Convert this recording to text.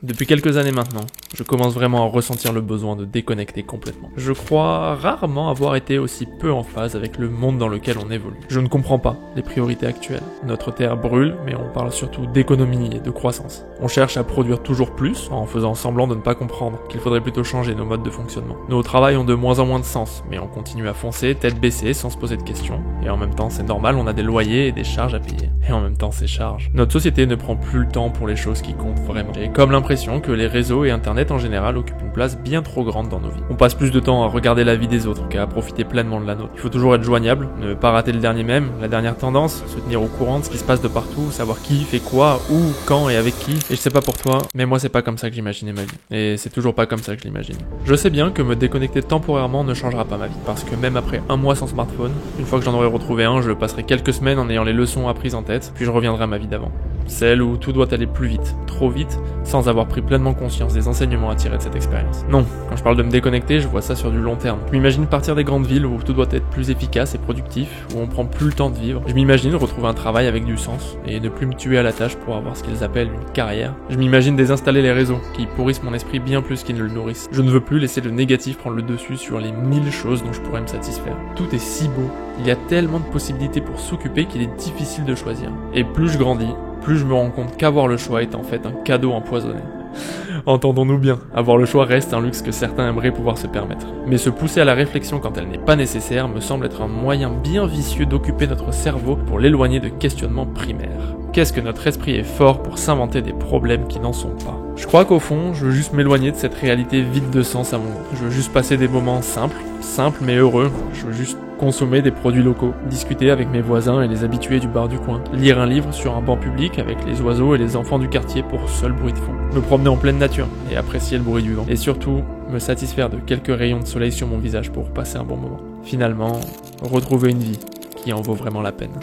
Depuis quelques années maintenant, je commence vraiment à ressentir le besoin de déconnecter complètement. Je crois rarement avoir été aussi peu en phase avec le monde dans lequel on évolue. Je ne comprends pas les priorités actuelles. Notre terre brûle, mais on parle surtout d'économie et de croissance. On cherche à produire toujours plus, en faisant semblant de ne pas comprendre qu'il faudrait plutôt changer nos modes de fonctionnement. Nos travails ont de moins en moins de sens, mais on continue à foncer, tête baissée, sans se poser de questions. Et en même temps, c'est normal, on a des loyers et des charges à payer. Et en même temps, ces charges. Notre société ne prend plus le temps pour les choses qui comptent vraiment. J'ai comme l'impression que les réseaux et internet en général occupent une place bien trop grande dans nos vies. On passe plus de temps à regarder la vie des autres qu'à profiter pleinement de la nôtre. Il faut toujours être joignable, ne pas rater le dernier mème, la dernière tendance, se tenir au courant de ce qui se passe de partout, savoir qui fait quoi, où, quand et avec qui. Et je sais pas pour toi, mais moi c'est pas comme ça que j'imaginais ma vie. Et c'est toujours pas comme ça que je l'imagine. Je sais bien que me déconnecter temporairement ne changera pas ma vie, parce que même après un mois sans smartphone, une fois que j'en aurai retrouvé un, je passerai quelques semaines en ayant les leçons apprises en tête, puis je reviendrai à ma vie d'avant. Celle où tout doit aller plus vite, trop vite, sans avoir pris pleinement conscience des enseignements à tirer de cette expérience. Non, quand je parle de me déconnecter, je vois ça sur du long terme. Je m'imagine partir des grandes villes où tout doit être plus efficace et productif, où on prend plus le temps de vivre. Je m'imagine retrouver un travail avec du sens, et ne plus me tuer à la tâche pour avoir ce qu'ils appellent une carrière. Je m'imagine désinstaller les réseaux, qui pourrissent mon esprit bien plus qu'ils ne le nourrissent. Je ne veux plus laisser le négatif prendre le dessus sur les 1000 choses dont je pourrais me satisfaire. Tout est si beau, il y a tellement de possibilités pour s'occuper qu'il est difficile de choisir. Et plus je grandis, plus je me rends compte qu'avoir le choix est en fait un cadeau empoisonné. Entendons-nous bien, avoir le choix reste un luxe que certains aimeraient pouvoir se permettre. Mais se pousser à la réflexion quand elle n'est pas nécessaire me semble être un moyen bien vicieux d'occuper notre cerveau pour l'éloigner de questionnements primaires. Qu'est-ce que notre esprit est fort pour s'inventer des problèmes qui n'en sont pas? Je crois qu'au fond, je veux juste m'éloigner de cette réalité vide de sens à mon goût. Je veux juste passer des moments simples mais heureux. Je veux juste consommer des produits locaux, discuter avec mes voisins et les habitués du bar du coin, lire un livre sur un banc public avec les oiseaux et les enfants du quartier pour seul bruit de fond, me promener en pleine nature et apprécier le bruit du vent. Et surtout, me satisfaire de quelques rayons de soleil sur mon visage pour passer un bon moment. Finalement, retrouver une vie qui en vaut vraiment la peine.